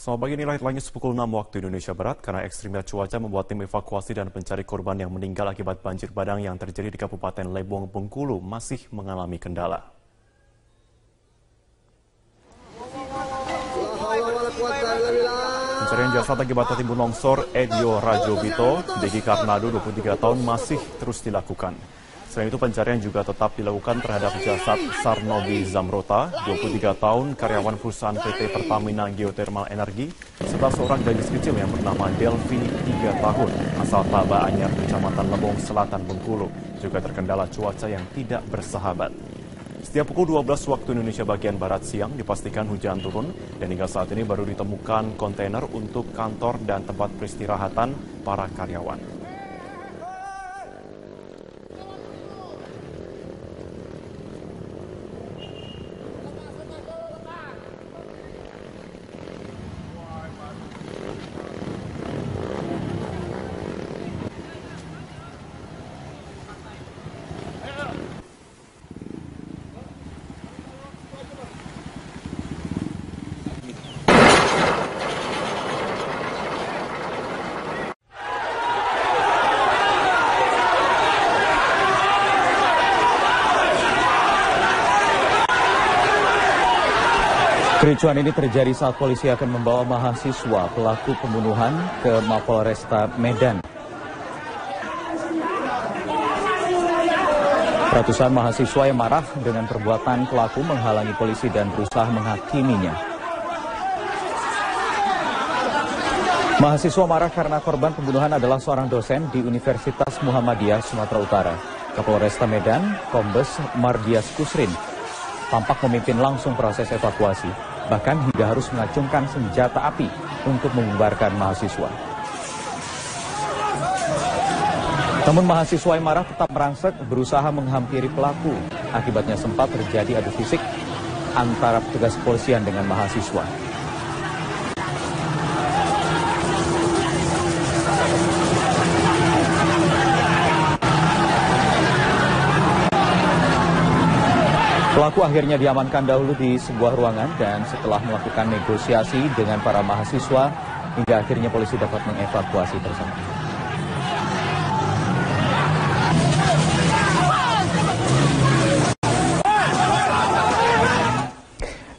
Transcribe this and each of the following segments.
Selamat pagi, inilah headline pukul 6 waktu Indonesia Barat. Karena ekstrimnya cuaca membuat tim evakuasi dan pencari korban yang meninggal akibat banjir bandang yang terjadi di Kabupaten Lebong, Bengkulu masih mengalami kendala. Pencarian jasad akibat tertimbun longsor Edio Rajobito, Degi Karnado 23 tahun masih terus dilakukan. Selain itu pencarian juga tetap dilakukan terhadap jasad Sarnobi Zamrota, 23 tahun, karyawan perusahaan PT Pertamina Geothermal Energi, serta seorang gadis kecil yang bernama Delvi, 3 tahun, asal Taba Anyar, Kecamatan Lebong Selatan, Bengkulu, juga terkendala cuaca yang tidak bersahabat. Setiap pukul 12 waktu Indonesia bagian Barat siang dipastikan hujan turun, dan hingga saat ini baru ditemukan kontainer untuk kantor dan tempat peristirahatan para karyawan. Kericuan ini terjadi saat polisi akan membawa mahasiswa pelaku pembunuhan ke Mapolresta Medan. Ratusan mahasiswa yang marah dengan perbuatan pelaku menghalangi polisi dan berusaha menghakiminya. Mahasiswa marah karena korban pembunuhan adalah seorang dosen di Universitas Muhammadiyah Sumatera Utara. Kapolresta Medan, Kombes Mardias Kusrin, tampak memimpin langsung proses evakuasi, bahkan hingga harus mengacungkan senjata api untuk membubarkan mahasiswa. Namun mahasiswa yang marah tetap merangsek berusaha menghampiri pelaku. Akibatnya sempat terjadi adu fisik antara petugas kepolisian dengan mahasiswa. Pelaku akhirnya diamankan dahulu di sebuah ruangan dan setelah melakukan negosiasi dengan para mahasiswa, hingga akhirnya polisi dapat mengevakuasi tersangka.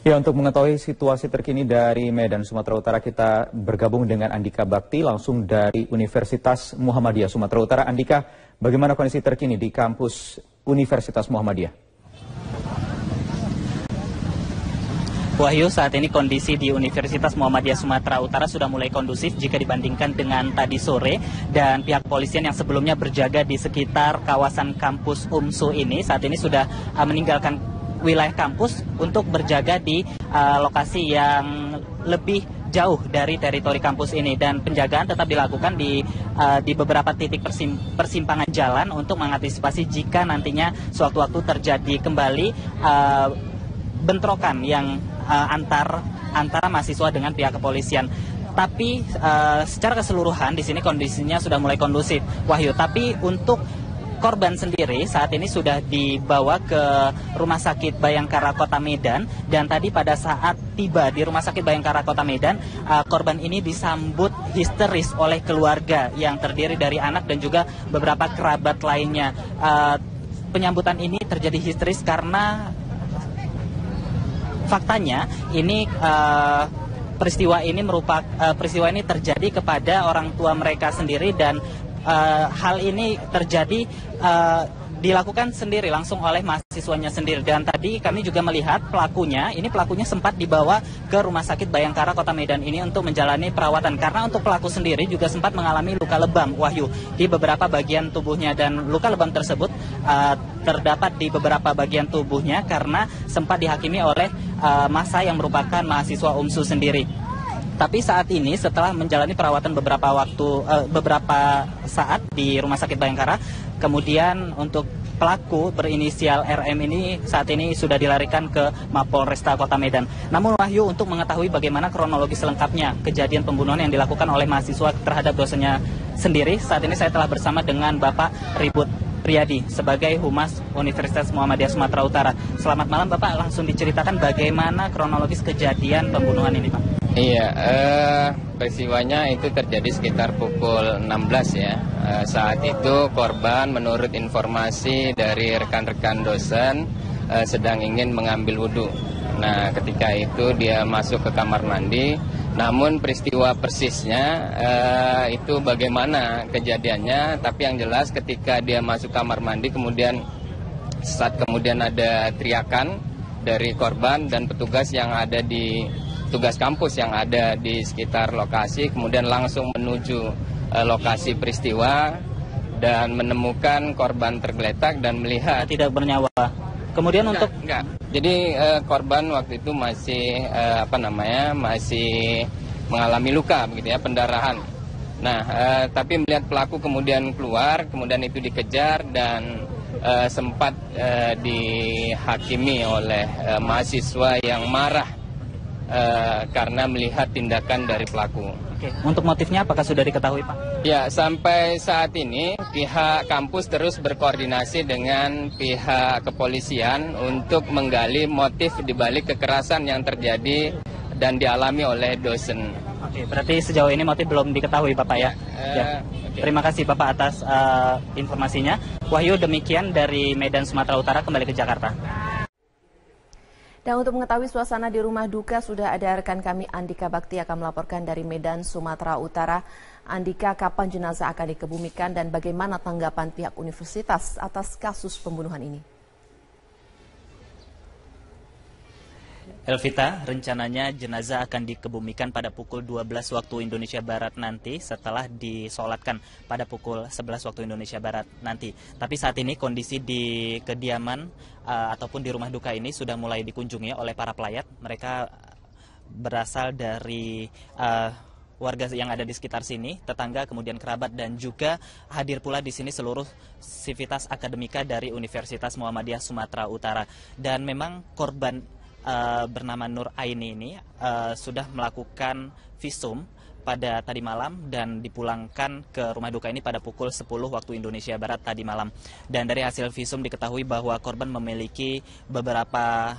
Ya, untuk mengetahui situasi terkini dari Medan, Sumatera Utara, kita bergabung dengan Andika Bakti langsung dari Universitas Muhammadiyah Sumatera Utara. Andika, bagaimana kondisi terkini di kampus Universitas Muhammadiyah? Wahyu, saat ini kondisi di Universitas Muhammadiyah Sumatera Utara sudah mulai kondusif jika dibandingkan dengan tadi sore, dan pihak polisian yang sebelumnya berjaga di sekitar kawasan kampus UMSU ini saat ini sudah meninggalkan wilayah kampus untuk berjaga di lokasi yang lebih jauh dari teritori kampus ini, dan penjagaan tetap dilakukan di beberapa titik persimpangan jalan untuk mengantisipasi jika nantinya sewaktu-waktu terjadi kembali bentrokan yang antara mahasiswa dengan pihak kepolisian. Tapi secara keseluruhan di sini kondisinya sudah mulai kondusif, Wahyu. Tapi untuk korban sendiri saat ini sudah dibawa ke Rumah Sakit Bayangkara Kota Medan, dan tadi pada saat tiba di Rumah Sakit Bayangkara Kota Medan, korban ini disambut histeris oleh keluarga yang terdiri dari anak dan juga beberapa kerabat lainnya. Penyambutan ini terjadi histeris karena faktanya ini peristiwa ini terjadi kepada orang tua mereka sendiri, dan hal ini terjadi dilakukan sendiri langsung oleh mahasiswanya sendiri. Dan tadi kami juga melihat pelakunya sempat dibawa ke Rumah Sakit Bayangkara Kota Medan ini untuk menjalani perawatan, karena untuk pelaku sendiri juga sempat mengalami luka lebam, Wahyu, di beberapa bagian tubuhnya, dan luka lebam tersebut terdapat di beberapa bagian tubuhnya karena sempat dihakimi oleh massa yang merupakan mahasiswa UMSU sendiri. Tapi saat ini setelah menjalani perawatan beberapa saat di Rumah Sakit Bayangkara, kemudian untuk pelaku berinisial RM ini saat ini sudah dilarikan ke Mapolresta Kota Medan. Namun Wahyu, untuk mengetahui bagaimana kronologi selengkapnya kejadian pembunuhan yang dilakukan oleh mahasiswa terhadap dosennya sendiri, saat ini saya telah bersama dengan Bapak Ribut Priyadi sebagai Humas Universitas Muhammadiyah Sumatera Utara. Selamat malam Bapak, langsung diceritakan bagaimana kronologis kejadian pembunuhan ini Pak. Iya, peristiwanya itu terjadi sekitar pukul 16 ya. Saat itu korban menurut informasi dari rekan-rekan dosen sedang ingin mengambil wudhu. Nah, ketika itu dia masuk ke kamar mandi, namun peristiwa persisnya itu bagaimana kejadiannya, tapi yang jelas ketika dia masuk kamar mandi saat kemudian ada teriakan dari korban dan petugas kampus yang ada di sekitar lokasi, kemudian langsung menuju lokasi peristiwa dan menemukan korban tergeletak dan melihat Tidak bernyawa. Kemudian enggak. Jadi korban waktu itu masih masih mengalami luka begitu ya, pendarahan. Nah, tapi melihat pelaku kemudian keluar, kemudian itu dikejar dan sempat dihakimi oleh mahasiswa yang marah karena melihat tindakan dari pelaku. Oke. Untuk motifnya apakah sudah diketahui, Pak? Ya, sampai saat ini pihak kampus terus berkoordinasi dengan pihak kepolisian untuk menggali motif dibalik kekerasan yang terjadi dan dialami oleh dosen. Oke, berarti sejauh ini motif belum diketahui, Bapak ya? Ya. Okay. Terima kasih Bapak atas informasinya. Wahyu, demikian dari Medan, Sumatera Utara, kembali ke Jakarta. Dan untuk mengetahui suasana di rumah duka, sudah ada rekan kami Andika Bakti akan melaporkan dari Medan, Sumatera Utara. Andika, kapan jenazah akan dikebumikan dan bagaimana tanggapan pihak universitas atas kasus pembunuhan ini? Elvita, rencananya jenazah akan dikebumikan pada pukul 12 waktu Indonesia Barat nanti setelah disolatkan pada pukul 11 waktu Indonesia Barat nanti. Tapi saat ini kondisi di kediaman ataupun di rumah duka ini sudah mulai dikunjungi oleh para pelayat. Mereka berasal dari warga yang ada di sekitar sini, tetangga, kemudian kerabat, dan juga hadir pula di sini seluruh sivitas akademika dari Universitas Muhammadiyah Sumatera Utara. Dan memang korban bernama Nur Aini ini sudah melakukan visum pada tadi malam dan dipulangkan ke rumah duka ini pada pukul 10 waktu Indonesia Barat tadi malam. Dan dari hasil visum diketahui bahwa korban memiliki beberapa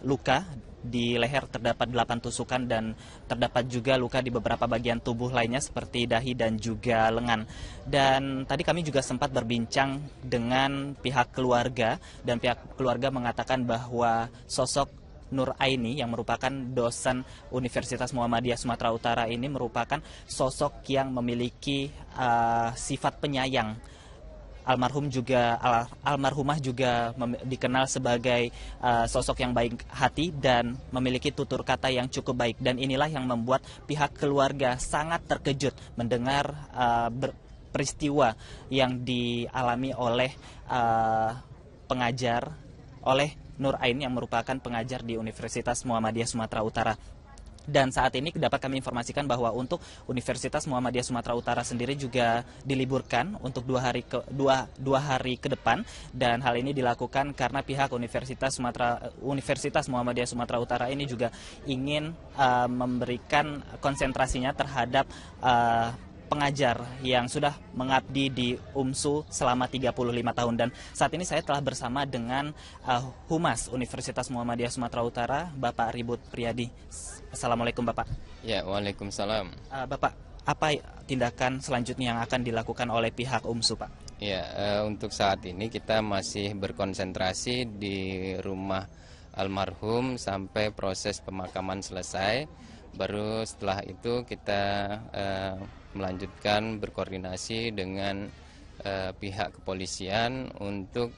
luka. Di leher terdapat 8 tusukan dan terdapat juga luka di beberapa bagian tubuh lainnya seperti dahi dan juga lengan. Dan tadi kami juga sempat berbincang dengan pihak keluarga dan pihak keluarga mengatakan bahwa sosok Nur Aini yang merupakan dosen Universitas Muhammadiyah Sumatera Utara ini merupakan sosok yang memiliki sifat penyayang. Almarhumah juga dikenal sebagai sosok yang baik hati dan memiliki tutur kata yang cukup baik, dan inilah yang membuat pihak keluarga sangat terkejut mendengar peristiwa yang dialami oleh Nur Aini yang merupakan pengajar di Universitas Muhammadiyah Sumatera Utara. Dan saat ini dapat kami informasikan bahwa untuk Universitas Muhammadiyah Sumatera Utara sendiri juga diliburkan untuk dua hari ke depan, dan hal ini dilakukan karena pihak Universitas Muhammadiyah Sumatera Utara ini juga ingin memberikan konsentrasinya terhadap pengajar yang sudah mengabdi di UMSU selama 35 tahun. Dan saat ini saya telah bersama dengan Humas Universitas Muhammadiyah Sumatera Utara, Bapak Ribut Priyadi. Assalamualaikum Bapak. Ya, waalaikumsalam. Bapak, apa tindakan selanjutnya yang akan dilakukan oleh pihak UMSU, Pak? Ya, untuk saat ini kita masih berkonsentrasi di rumah almarhum sampai proses pemakaman selesai. Baru setelah itu kita melanjutkan berkoordinasi dengan pihak kepolisian untuk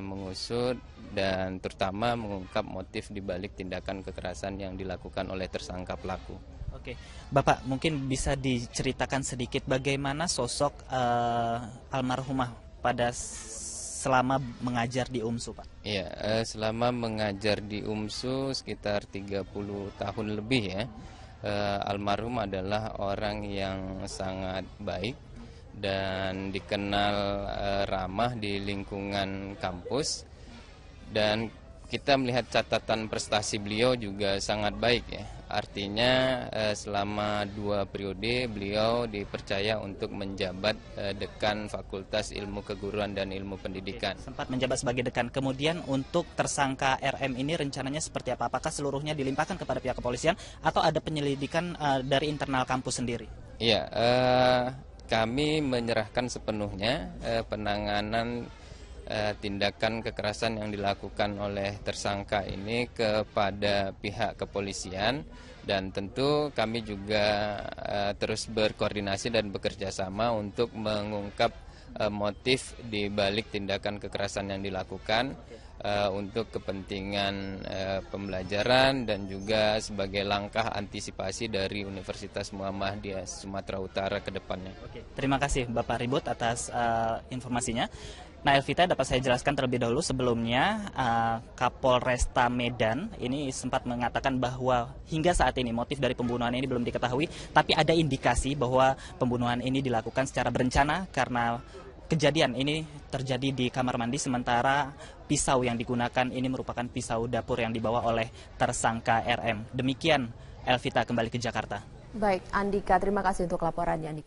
mengusut dan terutama mengungkap motif dibalik tindakan kekerasan yang dilakukan oleh tersangka pelaku. Oke, Bapak mungkin bisa diceritakan sedikit bagaimana sosok almarhumah selama mengajar di UMSU, Pak? Iya, selama mengajar di UMSU sekitar 30 tahun lebih ya. Almarhum adalah orang yang sangat baik dan dikenal ramah di lingkungan kampus, dan kita melihat catatan prestasi beliau juga sangat baik ya. Artinya selama 2 periode beliau dipercaya untuk menjabat Dekan Fakultas Ilmu Keguruan dan Ilmu Pendidikan. Sempat menjabat sebagai dekan. Kemudian untuk tersangka RM ini rencananya seperti apa? Apakah seluruhnya dilimpahkan kepada pihak kepolisian atau ada penyelidikan dari internal kampus sendiri? Iya, kami menyerahkan sepenuhnya penanganan tindakan kekerasan yang dilakukan oleh tersangka ini kepada pihak kepolisian, dan tentu kami juga terus berkoordinasi dan bekerja sama untuk mengungkap motif di balik tindakan kekerasan yang dilakukan untuk kepentingan pembelajaran dan juga sebagai langkah antisipasi dari Universitas Muhammadiyah Sumatera Utara ke depannya. Oke, terima kasih Bapak Ribut atas informasinya. Nah, Elvita, dapat saya jelaskan terlebih dahulu sebelumnya Kapolresta Medan ini sempat mengatakan bahwa hingga saat ini motif dari pembunuhan ini belum diketahui, tapi ada indikasi bahwa pembunuhan ini dilakukan secara berencana karena kejadian ini terjadi di kamar mandi, sementara pisau yang digunakan ini merupakan pisau dapur yang dibawa oleh tersangka RM. Demikian, Elvita, kembali ke Jakarta. Baik, Andika, terima kasih untuk laporannya, Andika.